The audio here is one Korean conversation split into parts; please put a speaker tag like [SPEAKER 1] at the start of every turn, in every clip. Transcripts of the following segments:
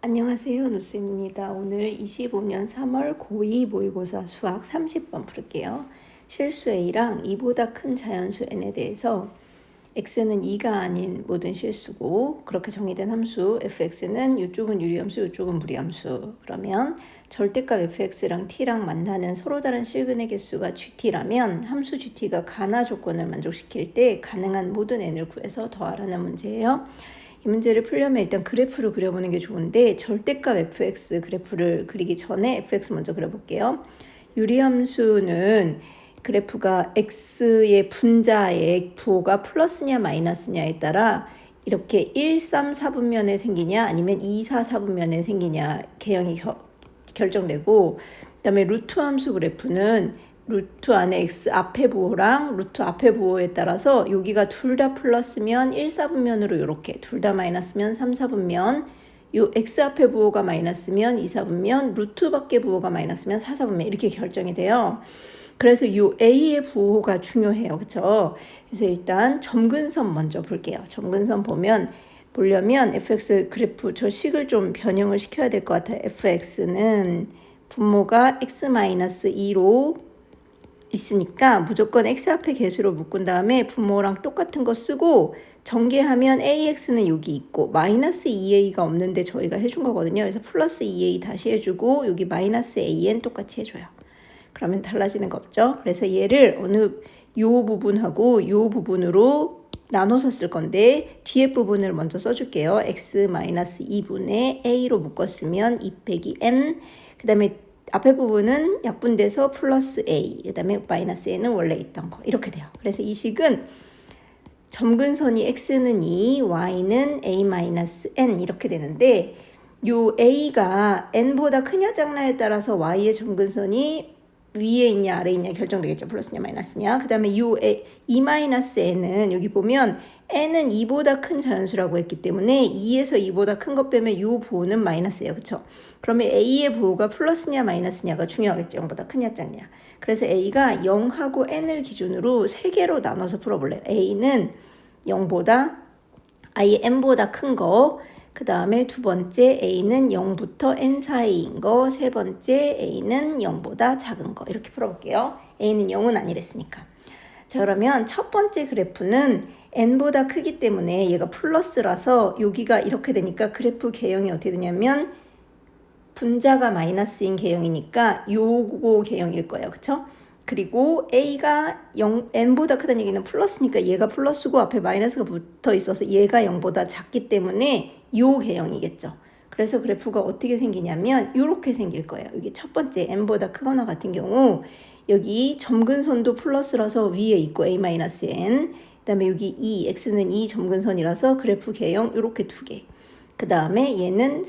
[SPEAKER 1] 안녕하세요. 노쌤입니다. 오늘 25년 3월 고2 모의고사 수학 30번 풀게요. 실수 A랑 2보다 큰 자연수 N에 대해서 x는 2가 아닌 모든 실수고 그렇게 정의된 함수 fx는 이쪽은 유리함수 이쪽은 무리함수. 그러면 절대값 fx랑 t랑 만나는 서로 다른 실근의 개수가 gt라면 함수 gt가 가나 조건을 만족시킬 때 가능한 모든 n을 구해서 더하라는 문제예요. 이 문제를 풀려면 일단 그래프를 그려보는 게 좋은데 절대값 fx 그래프를 그리기 전에 fx 먼저 그려볼게요. 유리함수는 그래프가 x의 분자의 부호가 플러스냐 마이너스냐에 따라 이렇게 1, 3, 4분면에 생기냐 아니면 2, 4, 4분면에 생기냐 개형이 결정되고, 그 다음에 루트 함수 그래프는 루트 안에 x 앞에 부호랑 루트 앞에 부호에 따라서 여기가 둘 다 플러스면 1, 4분면으로 이렇게, 둘 다 마이너스면 3, 4분면, 요 x 앞에 부호가 마이너스면 2, 4분면, 루트 밖에 부호가 마이너스면 4, 4분면 이렇게 결정이 돼요. 그래서 요 a의 부호가 중요해요. 그쵸? 그래서 일단 점근선 먼저 볼게요. 점근선 보려면 fx 그래프 저 식을 좀 변형을 시켜야 될 것 같아요. fx는 분모가 x-2로 있으니까 무조건 x 앞에 개수로 묶은 다음에 분모랑 똑같은 거 쓰고 전개하면 ax는 여기 있고 마이너스 2a가 없는데 저희가 해준 거거든요. 그래서 플러스 2a 다시 해주고 여기 마이너스 an 똑같이 해줘요. 그러면 달라지는 거 없죠. 그래서 얘를 어느 요 부분하고 요 부분으로 나눠서 쓸 건데 뒤에 부분을 먼저 써줄게요. x-2분의 a로 묶었으면 2 빼기 n, 그 다음에 앞에 부분은 약분돼서 플러스 a, 그 다음에 마이너스 n은 원래 있던 거 이렇게 돼요. 그래서 이 식은 점근선이 x는 2, y는 a-n 이렇게 되는데 요 a가 n보다 크냐 작나에 따라서 y의 점근선이 위에 있냐 아래에 있냐 결정되겠죠. 플러스냐 마이너스냐. 그 다음에 요 e-n은 여기 보면 n은 2보다 큰 자연수라고 했기 때문에 2에서 2보다 큰 것 빼면 요 부호는 마이너스예요. 그렇죠? 그러면 a의 부호가 플러스냐 마이너스냐가 중요하겠죠. 0보다 크냐 작냐. 그래서 a가 0하고 n을 기준으로 3개로 나눠서 풀어볼래요. a는 0보다 아예 n보다 큰 거, 그 다음에 두 번째 a는 0부터 n 사이인 거, 세 번째 a는 0보다 작은 거 이렇게 풀어볼게요. a는 0은 아니랬으니까. 자, 그러면 첫 번째 그래프는 n보다 크기 때문에 얘가 플러스라서 여기가 이렇게 되니까 그래프 개형이 어떻게 되냐면 분자가 마이너스인 개형이니까 요거 개형일 거예요. 그쵸? 그리고 a가 n보다 크다는 얘기는 플러스니까 얘가 플러스고 앞에 마이너스가 붙어 있어서 얘가 0보다 작기 때문에 요 개형이겠죠. 그래서 그래프가 어떻게 생기냐면 이렇게 생길 거예요. 여기 첫 번째 n보다 크거나 같은 경우 여기 점근선도 플러스라서 위에 있고 a-n, 그 다음에 여기 x는 2 점근선이라서 그래프 개형 이렇게 두 개. 그 다음에 얘는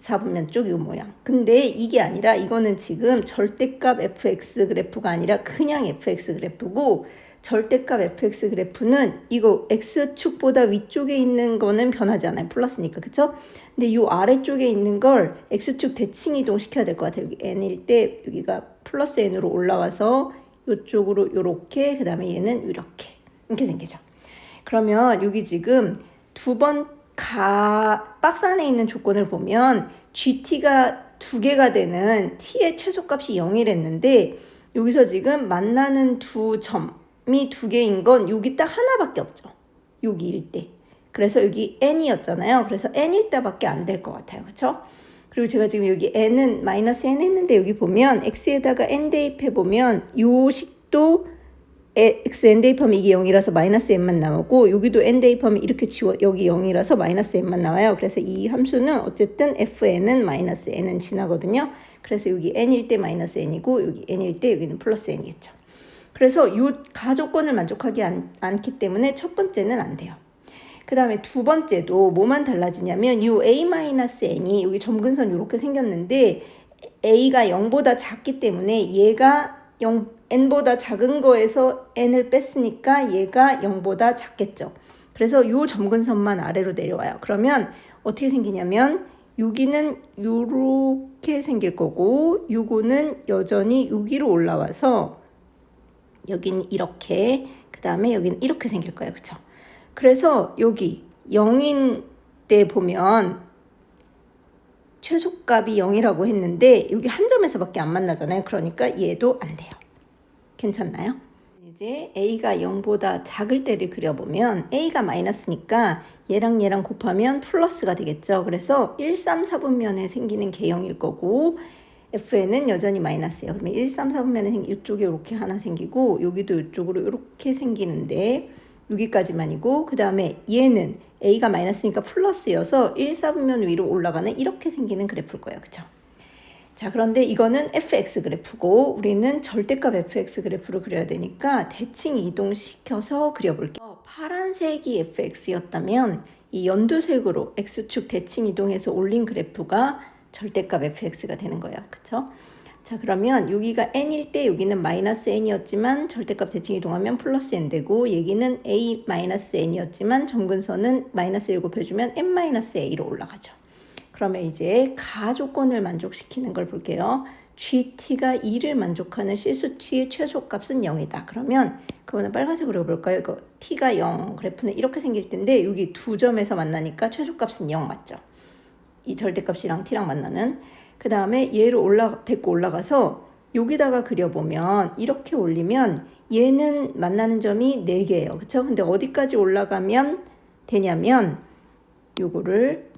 [SPEAKER 1] 4분면 쪽 이 모양. 근데 이게 아니라 이거는 지금 절대값 fx 그래프가 아니라 그냥 fx 그래프고, 절대값 fx 그래프는 이거 x축보다 위쪽에 있는 거는 변하지 않아요. 플러스니까. 그쵸? 근데 요 아래쪽에 있는 걸 x축 대칭 이동 시켜야 될 것 같아요. 여기 n일 때 여기가 플러스 n으로 올라와서 이쪽으로 이렇게, 그 다음에 얘는 이렇게 생기죠. 그러면 여기 지금 두 번 박스 안에 있는 조건을 보면 GT가 두 개가 되는 T의 최소값이 0이랬는데 여기서 지금 만나는 두 점이 두 개인 건 여기 딱 하나밖에 없죠. 여기일 때. 그래서 여기 n이었잖아요. 그래서 n일 때밖에 안 될 것 같아요. 그렇죠? 그리고 제가 지금 여기 n은 마이너스 n 했는데 여기 보면 x에다가 n 대입해보면 요 식도 x n 대입하면 이게 0이라서 마이너스 n만 나오고 여기도 n 대입하면 이렇게 여기 0이라서 마이너스 n만 나와요. 그래서 이 함수는 어쨌든 fn은 마이너스 n은 지나거든요. 그래서 여기 n일 때 마이너스 n이고 여기 n일 때 여기는 플러스 n이겠죠. 그래서 이 가조건을 만족하지 않기 때문에 첫 번째는 안 돼요. 그 다음에 두 번째도 뭐만 달라지냐면 이 a-n이 여기 점근선 이렇게 생겼는데 a가 0보다 작기 때문에 얘가 n보다 작은 거에서 n을 뺐으니까 얘가 0보다 작겠죠. 그래서 요 점근선만 아래로 내려와요. 그러면 어떻게 생기냐면 여기는 요렇게 생길 거고 요거는 여전히 여기로 올라와서 여기는 이렇게, 그 다음에 여기는 이렇게 생길 거예요. 그쵸? 그래서 여기 0인 때 보면 최소값이 0이라고 했는데 여기 한 점에서밖에 안 만나잖아요. 그러니까 얘도 안 돼요. 괜찮나요? 이제 a가 0보다 작을 때를 그려보면 a가 마이너스니까 얘랑 얘랑 곱하면 플러스가 되겠죠. 그래서 1, 3, 4분면에 생기는 개형일 거고 fn은 여전히 마이너스예요. 그러면 1, 3, 4분면에 이쪽에 이렇게 하나 생기고 여기도 이쪽으로 이렇게 생기는데 여기까지만이고 그 다음에 얘는 a가 마이너스니까 플러스여서 1, 4분면 위로 올라가는 이렇게 생기는 그래프일 거예요. 그쵸? 자, 그런데 이거는 fx 그래프고 우리는 절대값 fx 그래프를 그려야 되니까 대칭 이동시켜서 그려볼게요. 파란색이 fx였다면 이 연두색으로 x축 대칭 이동해서 올린 그래프가 절대값 fx가 되는 거예요. 그쵸? 자, 그러면 여기가 n일 때 여기는 마이너스 n이었지만 절대값 대칭 이동하면 플러스 n 되고 여기는 a 마이너스 n이었지만 점근선은 마이너스 1 곱해주면 n 마이너스 a로 올라가죠. 그러면 이제 가조건을 만족시키는 걸 볼게요. GT가 2를 만족하는 실수 T의 최소값은 0이다. 그러면 그거는 빨간색으로 볼까요? 이거 T가 0 그래프는 이렇게 생길 텐데 여기 두 점에서 만나니까 최소값은 0 맞죠? 이 절대값이랑 T랑 만나는. 그 다음에 얘를 데리고 올라가서 여기다가 그려보면 이렇게 올리면 얘는 만나는 점이 4개예요. 그쵸? 근데 어디까지 올라가면 되냐면 요거를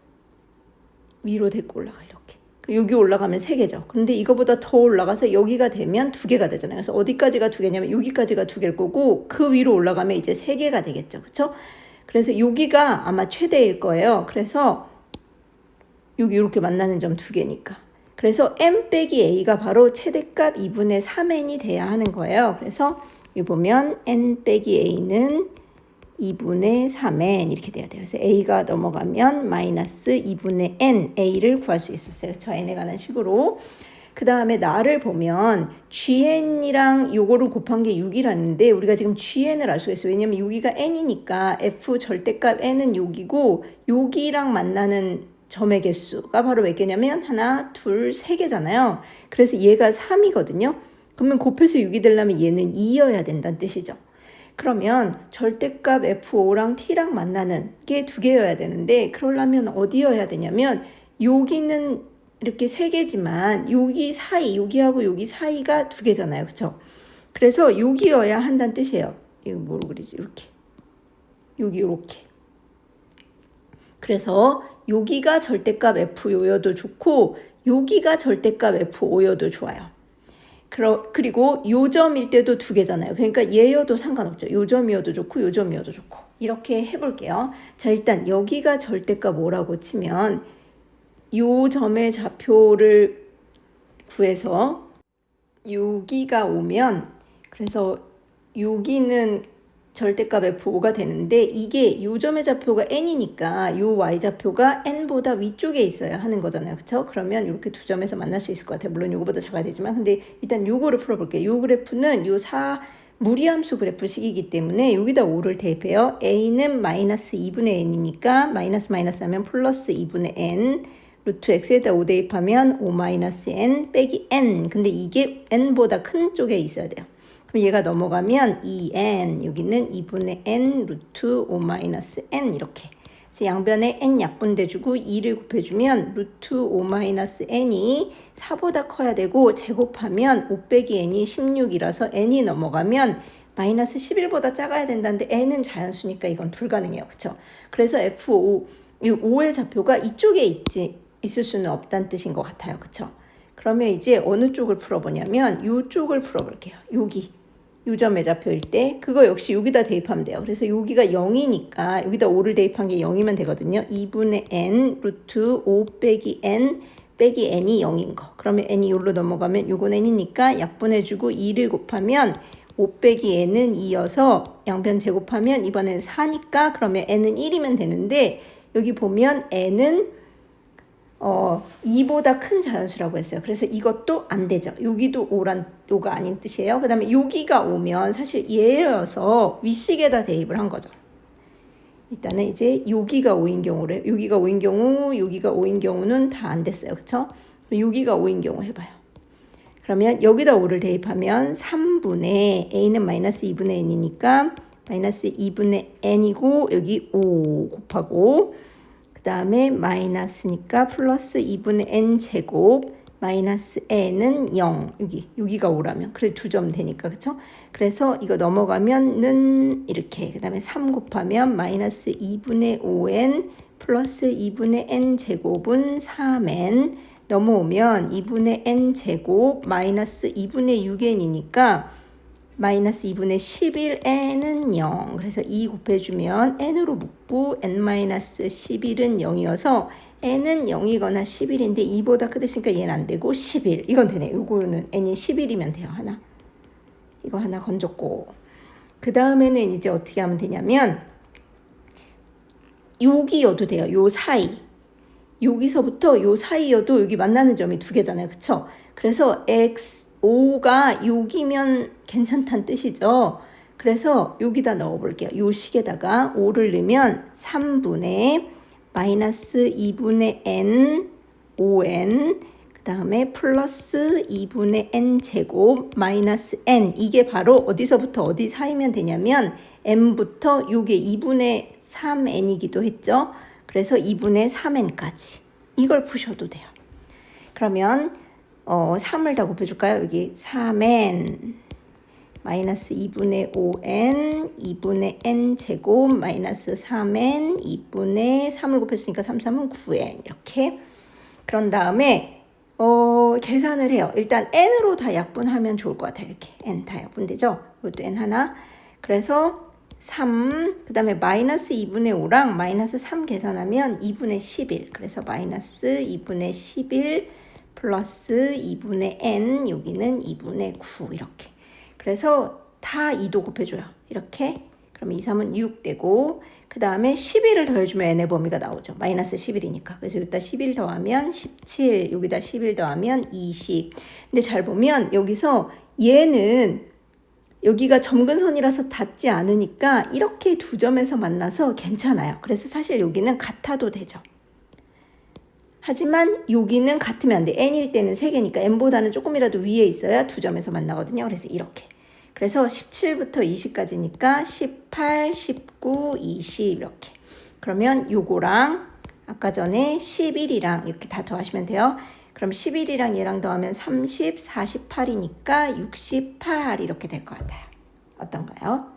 [SPEAKER 1] 위로 데리고 올라가 이렇게. 여기 올라가면 3개죠. 그런데 이거보다 더 올라가서 여기가 되면 2개가 되잖아요. 그래서 어디까지가 2개냐면 여기까지가 2개일 거고 그 위로 올라가면 이제 3개가 되겠죠. 그렇죠? 그래서 여기가 아마 최대일 거예요. 그래서 여기 이렇게 만나는 점 2개니까. 그래서 m 빼기 a가 바로 최대값 2분의 3n이 돼야 하는 거예요. 그래서 여기 보면 n 빼기 a는 2분의 3n 이렇게 돼야 돼요. 그래서 a가 넘어가면 마이너스 2분의 n a를 구할 수 있었어요. 저 n에 관한 식으로. 그 다음에 나를 보면 gn이랑 요거를 곱한 게 6이라는데 우리가 지금 gn을 알 수가 있어요. 왜냐면 여기가 n이니까 f 절대값 n은 여기고 여기랑 만나는 점의 개수가 바로 몇 개냐면 하나, 둘, 3개잖아요. 그래서 얘가 3이거든요. 그러면 곱해서 6이 되려면 얘는 2여야 된다는 뜻이죠. 그러면 절대값 F5랑 T랑 만나는 게 2개여야 되는데 그러려면 어디여야 되냐면 여기는 이렇게 3개지만 여기 사이, 여기하고 여기 사이가 2개잖아요. 그쵸? 그래서 여기여야 한다는 뜻이에요. 이거 뭐로 그리지? 이렇게. 여기 이렇게. 그래서 여기가 절대값 F4여도 좋고 여기가 절대값 F5여도 좋아요. 그리고 요점일 때도 2개잖아요. 그러니까 얘여도 상관없죠. 요점이어도 좋고 요점이어도 좋고. 이렇게 해볼게요. 자, 일단 여기가 절대값 5라고 치면 요 점의 좌표를 구해서 여기가 오면 그래서 여기는 절대값 F5가 되는데 이게 요 점의 좌표가 n이니까 요 y좌표가 n보다 위쪽에 있어야 하는 거잖아요. 그쵸? 그러면 이렇게 두 점에서 만날 수 있을 것 같아요. 물론 요거보다 작아야 되지만 근데 일단 요거를 풀어볼게요. 요 그래프는 요 무리함수 그래프식이기 때문에 여기다 5를 대입해요. a는 마이너스 2분의 n이니까 마이너스 마이너스 하면 플러스 2분의 n 루트 x에다 5 대입하면 5 마이너스 n 빼기 n 근데 이게 n보다 큰 쪽에 있어야 돼요. 그럼 얘가 넘어가면 2n 여기는 2분의 n 루트 5 마이너스 n 이렇게 그래서 양변에 n 약분돼주고 2를 곱해주면 루트 5 마이너스 n이 4보다 커야 되고 제곱하면 5 빼기 n이 16이라서 n이 넘어가면 마이너스 11보다 작아야 된다는데 n은 자연수니까 이건 불가능해요. 그쵸? 그래서 f5 이 5의 좌표가 이쪽에 있을 수는 없다는 뜻인 것 같아요. 그쵸? 그러면 이제 어느 쪽을 풀어보냐면 이쪽을 풀어볼게요. 요 점의 좌표일 때 그거 역시 여기다 대입하면 돼요. 그래서 여기가 0이니까 여기다 5를 대입한 게 0이면 되거든요. 2분의 n 루트 5 빼기 n 빼기 n이 0인 거. 그러면 n이 여기로 넘어가면 요건 n이니까 약분해주고 2를 곱하면 5 빼기 n은 2여서 양변 제곱하면 이번엔 4니까 그러면 n은 1이면 되는데 여기 보면 n은 2보다 큰 자연수라고 했어요. 그래서 이것도 안 되죠. 여기도 5가 아닌 뜻이에요. 그 다음에 여기가 오면 사실 얘여서 윗식에다 대입을 한 거죠. 일단은 이제 여기가 5인 경우래. 여기가 5인 경우, 여기가 5인 경우는 다 안 됐어요. 그쵸? 여기가 5인 경우 해봐요. 그러면 여기다 5를 대입하면 3분의 a는 마이너스 2분의 n이니까 마이너스 2분의 n이고 여기 5 곱하고 그 그 다음에 마이너스니까 플러스 2분의 n 제곱 마이너스 n은 0. 여기가 5라면 그래 2점 되니까 그쵸? 그래서 이거 넘어가면은 이렇게 그 다음에 3 곱하면 마이너스 2분의 5n 플러스 2분의 n 제곱은 3n 넘어오면 2분의 n 제곱 마이너스 2분의 6n이니까 마이너스 2분의 11n은 0. 그래서 2 곱해주면 n으로 묶고 n-11은 0이어서 n은 0이거나 11인데 2보다 크댔으니까 얘는 안 되고 11. 이건 되네. 요거는 n이 11이면 돼요. 하나. 이거 하나 건졌고. 그 다음에는 이제 어떻게 하면 되냐면 여기여도 돼요. 요 사이. 여기서부터 요 사이여도 여기 만나는 점이 2개잖아요. 그쵸? 그래서 x 5가 여기면 괜찮다는 뜻이죠. 그래서 여기다 넣어볼게요. 요 식에다가 5를 넣으면 3분의 마이너스 2분의 n 5n 그 다음에 플러스 2분의 n 제곱 마이너스 n 이게 바로 어디서부터 어디 사이면 되냐면 n부터 요게 2분의 3n이기도 했죠. 그래서 2분의 3n까지 이걸 푸셔도 돼요. 그러면 3을 다 곱해줄까요? 여기 3n 마이너스 2분의 5n 2분의 n 제곱 마이너스 3n 2분의 3을 곱했으니까 3, 3은 9n 이렇게 그런 다음에 계산을 해요. 일단 n으로 다 약분하면 좋을 것 같아요. 이렇게 n 다 약분되죠? 이것도 n 하나 그래서 3, 그 다음에 마이너스 2분의 5랑 마이너스 3 계산하면 2분의 11 그래서 마이너스 2분의 11 플러스 2분의 n 여기는 2분의 9 이렇게 그래서 다 2도 곱해줘요. 이렇게 그러면 2, 3은 6 되고 그 다음에 11을 더해주면 n의 범위가 나오죠. 마이너스 11이니까 그래서 여기다 11 더하면 17 여기다 11 더하면 20 근데 잘 보면 여기서 얘는 여기가 점근선이라서 닿지 않으니까 이렇게 2점에서 만나서 괜찮아요. 그래서 사실 여기는 같아도 되죠. 하지만 여기는 같으면 안 돼. n일 때는 3개니까 n보다는 조금이라도 위에 있어야 2점에서 만나거든요. 그래서 이렇게. 그래서 17부터 20까지니까 18, 19, 20 이렇게. 그러면 요거랑 아까 전에 11이랑 이렇게 다 더하시면 돼요. 그럼 11이랑 얘랑 더하면 30, 48이니까 68 이렇게 될 것 같아요. 어떤가요?